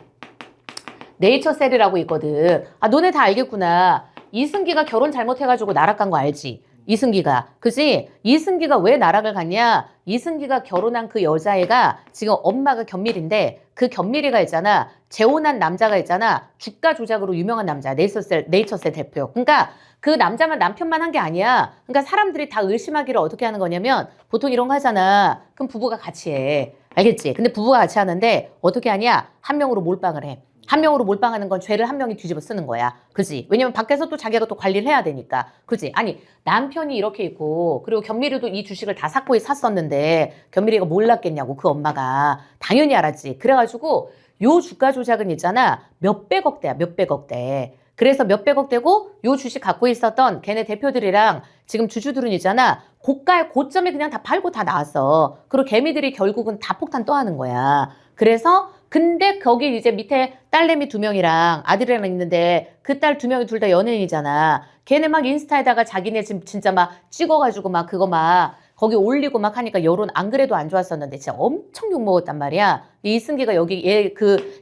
네이처셀이라고 있거든. 아, 너네 다 알겠구나. 이승기가 결혼 잘못해가지고 나락 간 거 알지? 이승기가. 그지? 이승기가 왜 나락을 갔냐? 이승기가 결혼한 그 여자애가 지금 엄마가 견밀인데 그 견밀이가 있잖아. 재혼한 남자가 있잖아. 주가 조작으로 유명한 남자. 네이처셀 대표. 그러니까 그 남자만 남편만 한 게 아니야. 그러니까 사람들이 다 의심하기를 어떻게 하는 거냐면 보통 이런 거 하잖아. 그럼 부부가 같이 해. 알겠지? 근데 부부가 같이 하는데 어떻게 하냐? 한 명으로 몰빵을 해. 한 명으로 몰빵하는 건 죄를 한 명이 뒤집어 쓰는 거야. 그지? 왜냐면 밖에서 또 자기가 또 관리를 해야 되니까. 그지? 아니, 남편이 이렇게 있고, 그리고 견미리도 이 주식을 다 샀었는데, 견미리가 몰랐겠냐고, 그 엄마가. 당연히 알았지. 그래가지고, 요 주가 조작은 있잖아. 몇백억 대야, 몇백억 대. 그래서 몇백억 대고, 요 주식 갖고 있었던 걔네 대표들이랑 지금 주주들은 있잖아. 고가의 고점에 그냥 다 팔고 다 나왔어. 그리고 개미들이 결국은 다 폭탄 떠하는 거야. 그래서 근데 거기 이제 밑에 딸내미 2명이랑 아들이랑 있는데 그 딸 2명이 둘 다 연예인이잖아. 걔네 막 인스타에다가 자기네 지금 진짜 막 찍어가지고 막 그거 막 거기 올리고 막 하니까 여론 안 그래도 안 좋았었는데 진짜 엄청 욕먹었단 말이야. 이승기가 여기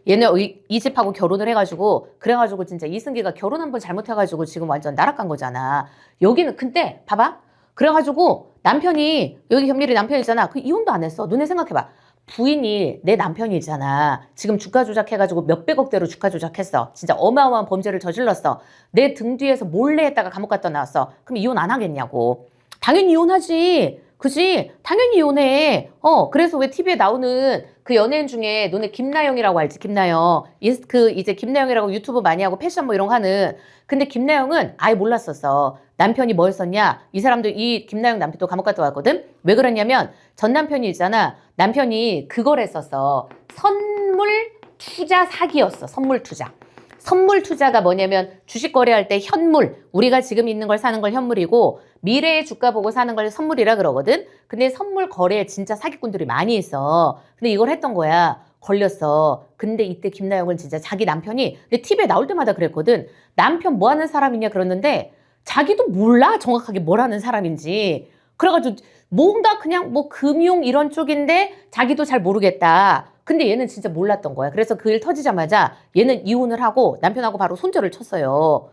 얘네 이 집하고 결혼을 해가지고 그래가지고 진짜 이승기가 결혼 한 번 잘못해가지고 지금 완전 나락간 거잖아. 여기는 근데 봐봐. 그래가지고 남편이 여기 현밀이 남편이잖아. 그 이혼도 안 했어. 너네 생각해봐. 부인이 내 남편이잖아. 지금 주가 조작해가지고 몇백억대로 주가 조작했어. 진짜 어마어마한 범죄를 저질렀어. 내 등 뒤에서 몰래 했다가 감옥 갔다 나왔어. 그럼 이혼 안 하겠냐고. 당연히 이혼하지. 그지? 당연히 이혼해. 그래서 왜 TV에 나오는 그 연예인 중에 너네 김나영이라고 알지? 김나영. 이제 김나영이라고 유튜브 많이 하고 패션 뭐 이런 거 하는. 근데 김나영은 아예 몰랐었어. 남편이 뭐 했었냐? 이 사람도 이 김나영 남편도 감옥 갔다 왔거든? 왜 그러냐면 전 남편이 있잖아. 남편이 그걸 했었어. 선물 투자 사기였어. 선물 투자. 선물 투자가 뭐냐면 주식 거래할 때 현물, 우리가 지금 있는 걸 사는 걸 현물이고 미래의 주가 보고 사는 걸 선물이라 그러거든. 근데 선물 거래에 진짜 사기꾼들이 많이 있어. 근데 이걸 했던 거야. 걸렸어. 근데 이때 김나영은 진짜 자기 남편이 근데 TV에 나올 때마다 그랬거든. 남편 뭐 하는 사람이냐 그러는데 자기도 몰라 정확하게 뭘 하는 사람인지. 그래가지고 뭔가 그냥 뭐 금융 이런 쪽인데 자기도 잘 모르겠다. 근데 얘는 진짜 몰랐던 거야. 그래서 그 일 터지자마자 얘는 이혼을 하고 남편하고 바로 손절을 쳤어요.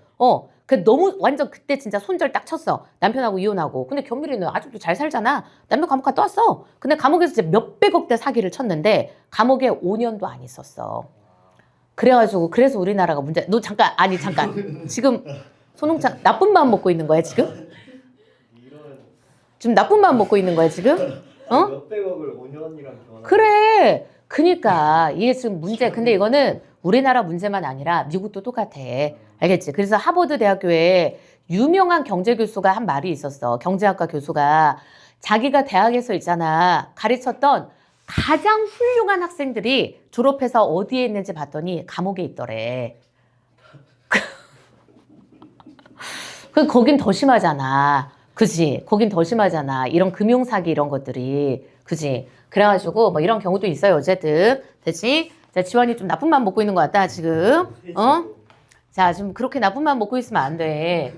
그 너무 완전 그때 진짜 손절 딱 쳤어. 남편하고 이혼하고. 근데 경밀이는 아직도 잘 살잖아. 남편 감옥 갔다 왔어. 근데 감옥에서 진짜 몇백억대 사기를 쳤는데 감옥에 5년도 안 있었어. 그래가지고 그래서 우리나라가 문제. 너 잠깐 지금 손홍창 나쁜 마음 먹고 있는 거야 지금? 지금 나쁜 마음 먹고 있는 거야 지금? 몇백억을 5년이랑 교환. 그래. 그니까 이게 지금 문제. 근데 이거는 우리나라 문제만 아니라 미국도 똑같아. 알겠지? 그래서 하버드 대학교에 유명한 경제 교수가 한 말이 있었어. 경제학과 교수가 자기가 대학에서 있잖아. 가르쳤던 가장 훌륭한 학생들이 졸업해서 어디에 있는지 봤더니 감옥에 있더래. 거긴 더 심하잖아. 그지? 거긴 더 심하잖아. 이런 금융사기 이런 것들이. 그지? 그래가지고 뭐 이런 경우도 있어요. 어쨌든. 됐지? 자, 지원이 좀 나쁜 맘 먹고 있는 것 같다, 지금. 자, 좀 그렇게 나쁜 맘 먹고 있으면 안 돼.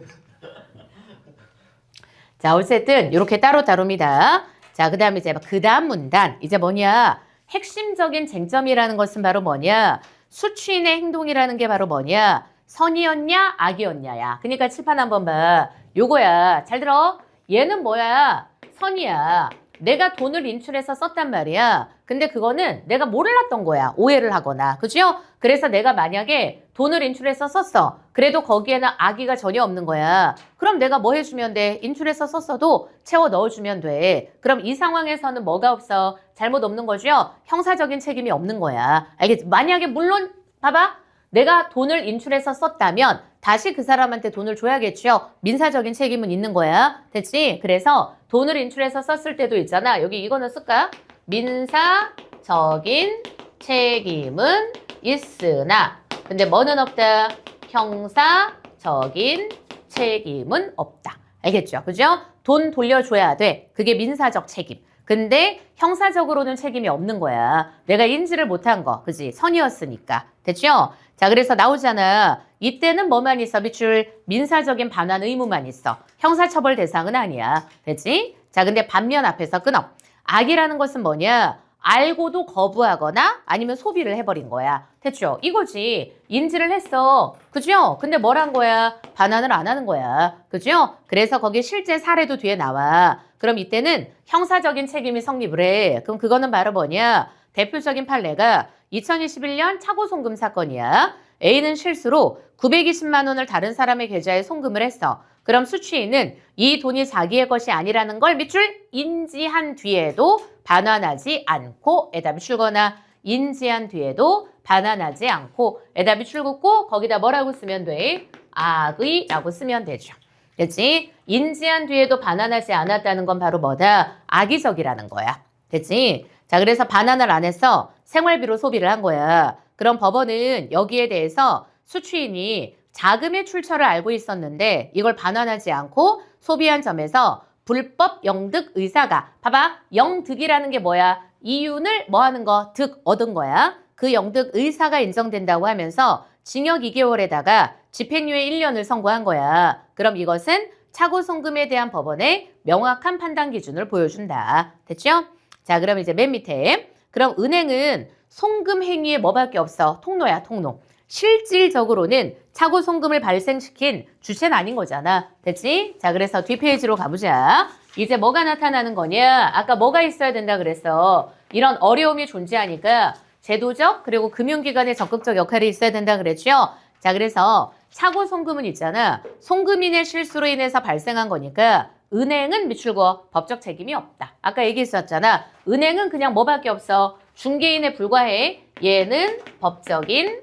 자, 어쨌든 이렇게 따로따로입니다. 자, 그 다음에 이제 그 다음 문단. 이제 뭐냐? 핵심적인 쟁점이라는 것은 바로 뭐냐? 수취인의 행동이라는 게 바로 뭐냐? 선이었냐? 악이었냐야. 그러니까 칠판 한번 봐. 요거야. 잘 들어. 얘는 뭐야? 선이야. 내가 돈을 인출해서 썼단 말이야. 근데 그거는 내가 몰랐던 거야. 오해를 하거나. 그죠? 그래서 내가 만약에 돈을 인출해서 썼어. 그래도 거기에는 악의가 전혀 없는 거야. 그럼 내가 뭐 해주면 돼? 인출해서 썼어도 채워 넣어주면 돼. 그럼 이 상황에서는 뭐가 없어? 잘못 없는 거죠? 형사적인 책임이 없는 거야. 알겠지? 만약에 물론 봐봐. 내가 돈을 인출해서 썼다면 다시 그 사람한테 돈을 줘야겠죠. 민사적인 책임은 있는 거야. 됐지? 그래서 돈을 인출해서 썼을 때도 있잖아. 여기 이거는 쓸까? 민사적인 책임은 있으나 근데 뭐는 없다? 형사적인 책임은 없다. 알겠죠? 그죠? 돈 돌려줘야 돼. 그게 민사적 책임. 근데 형사적으로는 책임이 없는 거야. 내가 인지를 못한 거. 그지? 선이었으니까. 됐죠? 자, 그래서 나오잖아. 이때는 뭐만 있어? 밑줄 민사적인 반환 의무만 있어. 형사처벌 대상은 아니야. 됐지? 자, 근데 반면 앞에서 끊어. 악이라는 것은 뭐냐? 알고도 거부하거나 아니면 소비를 해버린 거야. 됐죠? 이거지. 인지를 했어. 그죠? 근데 뭘 한 거야? 반환을 안 하는 거야. 그죠? 그래서 거기 실제 사례도 뒤에 나와. 그럼 이때는 형사적인 책임이 성립을 해. 그럼 그거는 바로 뭐냐? 대표적인 판례가 2021년 차고 송금 사건이야. A는 실수로 920만 원을 다른 사람의 계좌에 송금을 했어. 그럼 수취인은 이 돈이 자기의 것이 아니라는 걸 밑줄 인지한 뒤에도 반환하지 않고 에다 밑줄 거나 인지한 뒤에도 반환하지 않고 에다 밑줄 긋고 거기다 뭐라고 쓰면 돼? 악의라고 쓰면 되죠. 됐지? 인지한 뒤에도 반환하지 않았다는 건 바로 뭐다? 악의적이라는 거야. 됐지? 자, 그래서 반환을 안 해서 생활비로 소비를 한 거야. 그럼 법원은 여기에 대해서 수취인이 자금의 출처를 알고 있었는데 이걸 반환하지 않고 소비한 점에서 불법 영득 의사가 봐봐 영득이라는 게 뭐야? 이윤을 뭐 하는 거? 득 얻은 거야. 그 영득 의사가 인정된다고 하면서 징역 2개월에다가 집행유예 1년을 선고한 거야. 그럼 이것은 차고 송금에 대한 법원의 명확한 판단 기준을 보여준다. 됐죠? 자, 그럼 이제 맨 밑에 그럼 은행은 송금 행위에 뭐밖에 없어? 통로야, 통로. 실질적으로는 차고 송금을 발생시킨 주체는 아닌 거잖아. 됐지? 자, 그래서 뒷페이지로 가보자. 이제 뭐가 나타나는 거냐? 아까 뭐가 있어야 된다 그랬어. 이런 어려움이 존재하니까 제도적 그리고 금융기관의 적극적 역할이 있어야 된다 그랬죠? 자, 그래서 차고 송금은 있잖아. 송금인의 실수로 인해서 발생한 거니까 은행은 미출고 법적 책임이 없다. 아까 얘기했었잖아. 은행은 그냥 뭐밖에 없어? 중개인에 불과해. 얘는 법적인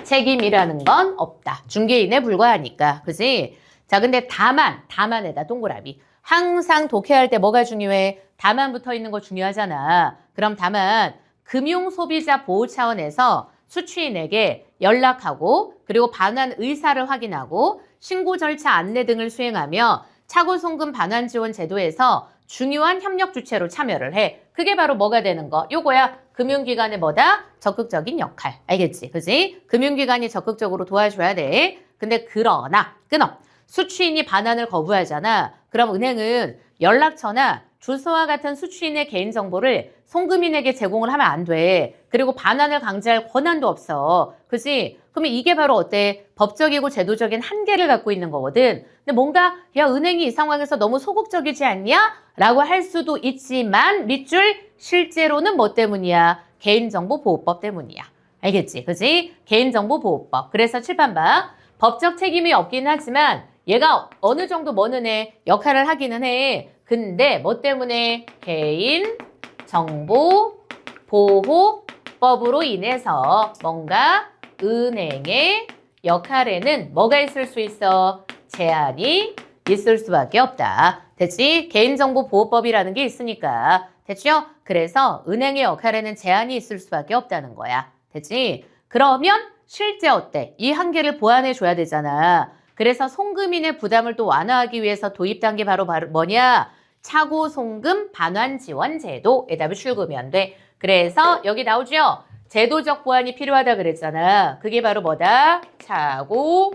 책임이라는 건 없다. 중개인에 불과하니까. 그지? 자, 근데 다만에다 동그라미. 항상 독해할 때 뭐가 중요해? 다만 붙어 있는 거 중요하잖아. 그럼 다만 금융소비자 보호 차원에서 수취인에게 연락하고 그리고 반환 의사를 확인하고 신고 절차 안내 등을 수행하며 차고 송금 반환 지원 제도에서 중요한 협력 주체로 참여를 해. 그게 바로 뭐가 되는 거? 요거야. 금융기관의 뭐다? 적극적인 역할. 알겠지? 그지? 금융기관이 적극적으로 도와줘야 돼. 근데 그러나 끊어. 수취인이 반환을 거부하잖아. 그럼 은행은 연락처나 주소와 같은 수취인의 개인정보를 송금인에게 제공을 하면 안 돼. 그리고 반환을 강제할 권한도 없어. 그지? 그러면 이게 바로 어때? 법적이고 제도적인 한계를 갖고 있는 거거든. 근데 뭔가 야 은행이 이 상황에서 너무 소극적이지 않냐? 라고 할 수도 있지만 밑줄 실제로는 뭐 때문이야? 개인정보보호법 때문이야. 알겠지? 그지? 개인정보보호법. 그래서 칠판 봐. 법적 책임이 없긴 하지만 얘가 어느 정도 뭐는 해? 역할을 하기는 해. 근데 뭐 때문에? 개인정보보호법으로 인해서 뭔가 은행의 역할에는 뭐가 있을 수 있어? 제한이 있을 수밖에 없다. 됐지? 개인정보보호법이라는 게 있으니까. 됐죠? 그래서 은행의 역할에는 제한이 있을 수밖에 없다는 거야. 됐지? 그러면 실제 어때? 이 한계를 보완해 줘야 되잖아. 그래서 송금인의 부담을 또 완화하기 위해서 도입된 게 바로 뭐냐? 차고 송금 반환 지원 제도에 답을 출구면 돼. 그래서 여기 나오죠? 제도적 보완이 필요하다 그랬잖아. 그게 바로 뭐다? 차고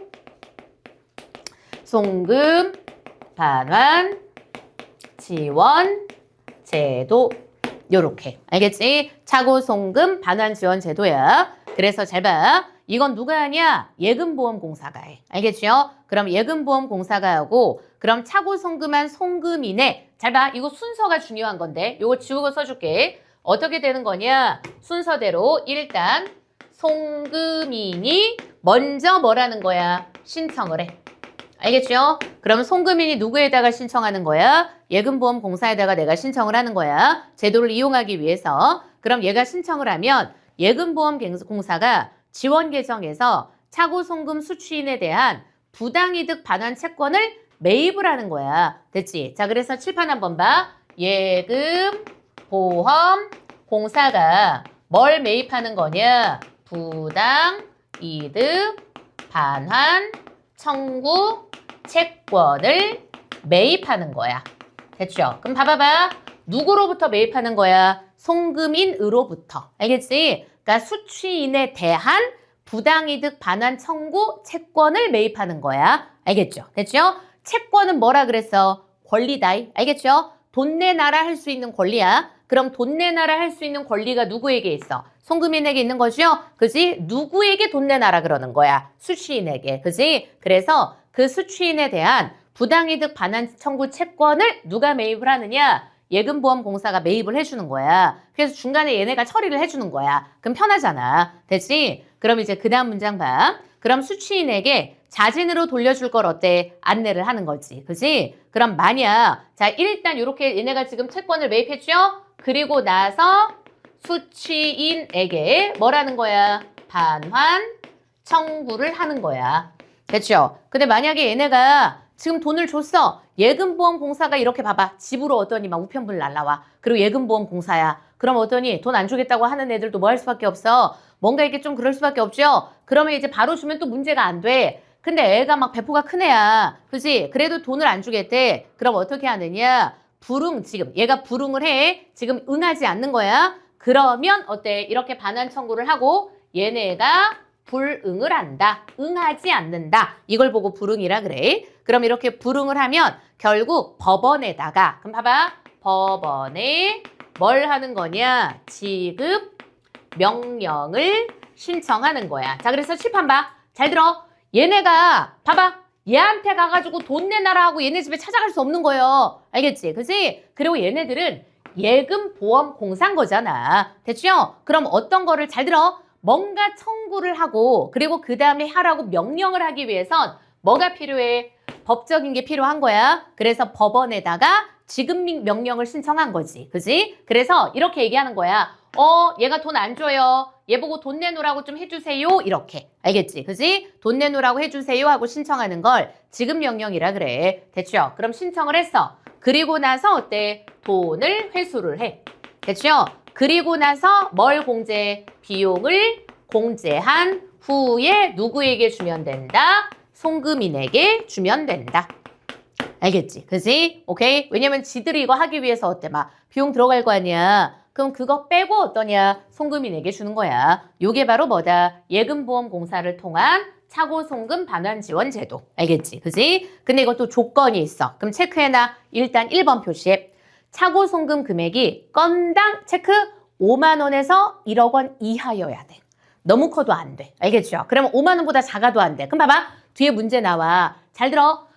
송금 반환 지원 제도. 요렇게. 알겠지? 차고 송금 반환 지원 제도야. 그래서 잘 봐. 이건 누가 하냐? 예금보험공사가 해. 알겠죠? 그럼 예금보험공사가 하고 그럼 차고 송금한 송금인의 잘 봐. 이거 순서가 중요한 건데 이거 지우고 써줄게. 어떻게 되는 거냐? 순서대로 일단 송금인이 먼저 뭐라는 거야? 신청을 해. 알겠죠? 그럼 송금인이 누구에다가 신청하는 거야? 예금보험공사에다가 내가 신청을 하는 거야. 제도를 이용하기 위해서. 그럼 얘가 신청을 하면 예금보험공사가 지원 계정에서 차고 송금 수취인에 대한 부당이득 반환 채권을 매입을 하는 거야. 됐지? 자, 그래서 칠판 한번 봐. 예금보험공사가 뭘 매입하는 거냐? 부당이득 반환 청구 채권을 매입하는 거야. 됐죠? 그럼 봐봐봐. 누구로부터 매입하는 거야? 송금인으로부터. 알겠지? 그러니까 수취인에 대한 부당이득 반환 청구 채권을 매입하는 거야. 알겠죠? 됐죠? 채권은 뭐라 그랬어? 권리다. 알겠죠? 돈 내놔라 할 수 있는 권리야. 그럼 돈 내놔라 할 수 있는 권리가 누구에게 있어? 송금인에게 있는 거죠? 그지? 누구에게 돈 내놔라 그러는 거야? 수취인에게. 그지? 그래서 그 수취인에 대한 부당이득 반환 청구 채권을 누가 매입을 하느냐? 예금보험공사가 매입을 해주는 거야. 그래서 중간에 얘네가 처리를 해주는 거야. 그럼 편하잖아. 됐지? 그럼 이제 그 다음 문장 봐. 그럼 수취인에게 자진으로 돌려줄 걸 어때? 안내를 하는 거지. 그지? 그럼 만약 자 일단 이렇게 얘네가 지금 채권을 매입했죠? 그리고 나서 수취인에게 뭐라는 거야? 반환 청구를 하는 거야. 됐죠? 근데 만약에 얘네가 지금 돈을 줬어. 예금보험공사가 이렇게 봐봐. 집으로 오더니 막 우편물 날라와. 그리고 예금보험공사야. 그럼 오더니 돈 안 주겠다고 하는 애들도 뭐 할 수밖에 없어. 뭔가 이게 좀 그럴 수밖에 없죠. 그러면 이제 바로 주면 또 문제가 안 돼. 근데 애가 막 배포가 큰 애야. 그지? 그래도 돈을 안 주겠대. 그럼 어떻게 하느냐? 불응, 지금. 얘가 불응을 해. 지금 응하지 않는 거야. 그러면 어때? 이렇게 반환 청구를 하고 얘네가 불응을 한다. 응하지 않는다. 이걸 보고 불응이라 그래. 그럼 이렇게 불응을 하면 결국 법원에다가, 그럼 봐봐. 법원에 뭘 하는 거냐? 지급 명령을 신청하는 거야. 자, 그래서 칠판 봐. 잘 들어. 얘네가 봐봐. 얘한테 가가지고 돈 내놔라 하고 얘네 집에 찾아갈 수 없는 거예요. 알겠지? 그지? 그리고 얘네들은 예금보험공사인 거잖아. 됐죠? 그럼 어떤 거를 잘 들어. 뭔가 청구를 하고 그리고 그 다음에 하라고 명령을 하기 위해선 뭐가 필요해? 법적인 게 필요한 거야. 그래서 법원에다가 지급 명령을 신청한 거지. 그지? 그래서 이렇게 얘기하는 거야. 얘가 돈 안 줘요. 얘 보고 돈 내놓으라고 좀 해주세요. 이렇게. 알겠지? 그지? 돈 내놓으라고 해주세요 하고 신청하는 걸 지급 명령이라 그래. 됐죠? 그럼 신청을 했어. 그리고 나서 어때? 돈을 회수를 해. 됐죠? 그리고 나서 뭘 공제? 비용을 공제한 후에 누구에게 주면 된다? 송금인에게 주면 된다. 알겠지? 그지? 오케이? 왜냐면 지들이 이거 하기 위해서 어때? 막 비용 들어갈 거 아니야. 그럼 그거 빼고 어떠냐? 송금인에게 주는 거야. 요게 바로 뭐다? 예금보험공사를 통한 차고송금 반환지원 제도. 알겠지? 그지? 근데 이것도 조건이 있어. 그럼 체크해놔. 일단 1번 표시에 차고송금 금액이 건당 체크 5만 원에서 1억 원 이하여야 돼. 너무 커도 안 돼. 알겠죠? 그러면 5만 원보다 작아도 안 돼. 그럼 봐봐. 뒤에 문제 나와. 잘 들어.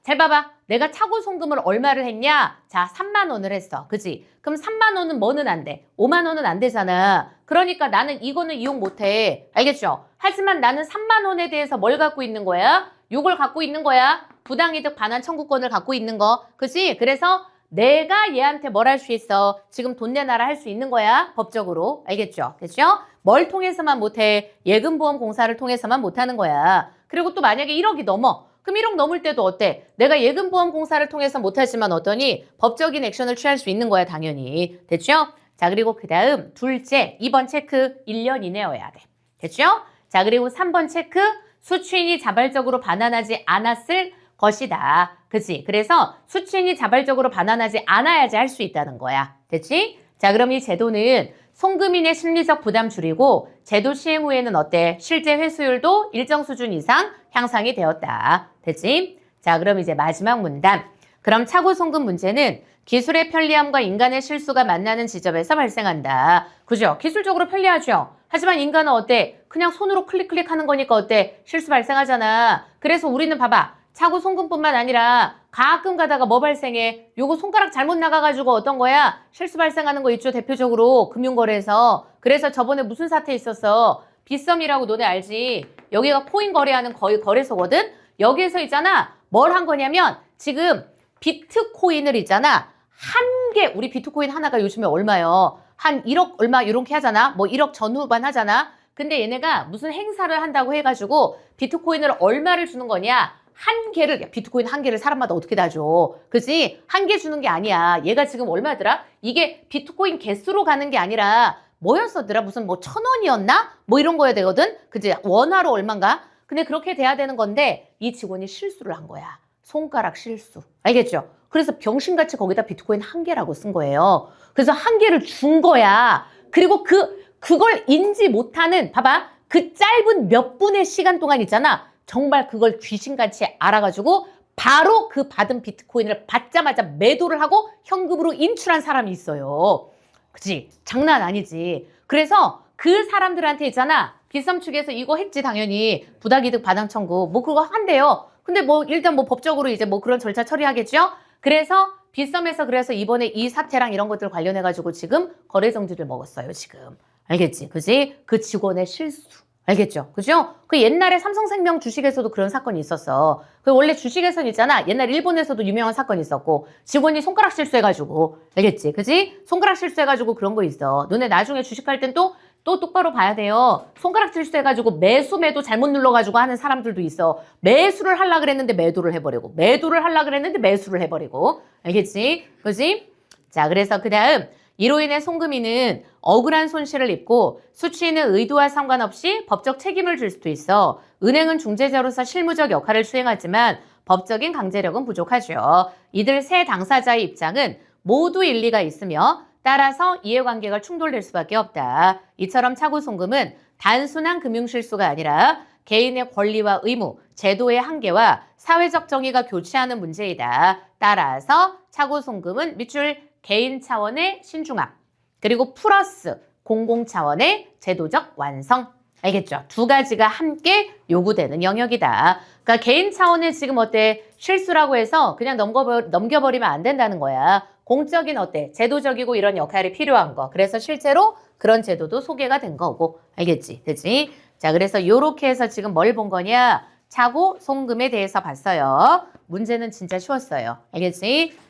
잘 봐봐. 내가 차고송금을 얼마를 했냐? 자, 3만 원을 했어. 그지? 그럼 3만 원은 뭐는 안 돼? 5만 원은 안 되잖아. 그러니까 나는 이거는 이용 못 해. 알겠죠? 하지만 나는 3만 원에 대해서 뭘 갖고 있는 거야? 요걸 갖고 있는 거야. 부당이득 반환 청구권을 갖고 있는 거. 그지? 그래서 내가 얘한테 뭘 할 수 있어? 지금 돈 내놔라 할 수 있는 거야. 법적으로. 알겠죠? 됐죠? 뭘 통해서만 못해? 예금보험공사를 통해서만 못하는 거야. 그리고 또 만약에 1억이 넘어. 그럼 1억 넘을 때도 어때? 내가 예금보험공사를 통해서 못하지만 어떠니? 법적인 액션을 취할 수 있는 거야, 당연히. 됐죠? 자, 그리고 그 다음 둘째, 2번 체크 1년 이내여야 돼. 됐죠? 자, 그리고 3번 체크 수취인이 자발적으로 반환하지 않았을 것이다. 그치? 그래서 수취인이 자발적으로 반환하지 않아야지 할 수 있다는 거야. 됐지? 자, 그럼 이 제도는 송금인의 심리적 부담 줄이고 제도 시행 후에는 어때? 실제 회수율도 일정 수준 이상 향상이 되었다. 됐지? 자, 그럼 이제 마지막 문단. 그럼 차고송금 문제는 기술의 편리함과 인간의 실수가 만나는 지점에서 발생한다. 그죠? 기술적으로 편리하죠? 하지만 인간은 어때? 그냥 손으로 클릭 하는 거니까 어때? 실수 발생하잖아. 그래서 우리는 봐봐. 차고송금뿐만 아니라 가끔 가다가 뭐 발생해? 요거 손가락 잘못 나가가지고 어떤 거야? 실수 발생하는 거 있죠? 대표적으로 금융거래에서. 그래서 저번에 무슨 사태 있었어? 빗썸이라고 너네 알지? 여기가 코인 거래하는 거래소거든? 여기에서 있잖아. 뭘 한 거냐면 지금 비트코인을 있잖아. 우리 비트코인 하나가 요즘에 얼마요? 한 1억 얼마 이렇게 하잖아. 뭐 1억 전후반 하잖아. 근데 얘네가 무슨 행사를 한다고 해가지고 비트코인을 얼마를 주는 거냐? 비트코인 한 개를 사람마다 어떻게 다 줘? 그지? 한 개 주는 게 아니야. 얘가 지금 얼마더라? 이게 비트코인 개수로 가는 게 아니라 뭐였었더라? 무슨 뭐 1,000원이었나? 뭐 이런 거야 되거든? 그지? 원화로 얼만가? 근데 그렇게 돼야 되는 건데 이 직원이 실수를 한 거야. 손가락 실수. 알겠죠? 그래서 병신같이 거기다 비트코인 한 개라고 쓴 거예요. 그래서 한 개를 준 거야. 그리고 그걸 인지 못하는, 봐봐. 그 짧은 몇 분의 시간 동안 있잖아. 정말 그걸 귀신같이 알아가지고 바로 그 받은 비트코인을 받자마자 매도를 하고 현금으로 인출한 사람이 있어요. 그치? 장난 아니지. 그래서 그 사람들한테 있잖아. 빗썸 측에서 이거 했지 당연히. 부당이득 반환 청구. 뭐 그거 한대요. 근데 뭐 일단 뭐 법적으로 이제 뭐 그런 절차 처리하겠죠? 그래서 빗썸에서 그래서 이번에 이 사태랑 이런 것들 관련해가지고 지금 거래 정지를 먹었어요, 지금. 알겠지? 그지? 그 직원의 실수. 알겠죠? 그죠? 그 옛날에 삼성생명 주식에서도 그런 사건이 있었어. 그 원래 주식에선 있잖아. 옛날 일본에서도 유명한 사건이 있었고 직원이 손가락 실수해가지고 알겠지? 그지? 손가락 실수해가지고 그런 거 있어. 너네 나중에 주식할 땐 또 똑바로 봐야 돼요. 손가락 실수해가지고 매도 잘못 눌러가지고 하는 사람들도 있어. 매수를 하려고 그랬는데 매도를 해버리고 매도를 하려고 그랬는데 매수를 해버리고 알겠지? 그지? 자, 그래서 그 다음 이로 인해 송금인은 억울한 손실을 입고 수취인의 의도와 상관없이 법적 책임을 질 수도 있어. 은행은 중재자로서 실무적 역할을 수행하지만 법적인 강제력은 부족하죠. 이들 세 당사자의 입장은 모두 일리가 있으며 따라서 이해관계가 충돌될 수밖에 없다. 이처럼 차고송금은 단순한 금융실수가 아니라 개인의 권리와 의무, 제도의 한계와 사회적 정의가 교차하는 문제이다. 따라서 차고송금은 밑줄 개인 차원의 신중함, 그리고 플러스 공공 차원의 제도적 완성. 알겠죠? 두 가지가 함께 요구되는 영역이다. 그러니까 개인 차원의 지금 어때? 실수라고 해서 그냥 넘겨버리면 안 된다는 거야. 공적인 어때? 제도적이고 이런 역할이 필요한 거. 그래서 실제로 그런 제도도 소개가 된 거고. 알겠지? 그치? 자, 그래서 요렇게 해서 지금 뭘 본 거냐? 차고 송금에 대해서 봤어요. 문제는 진짜 쉬웠어요. 알겠지?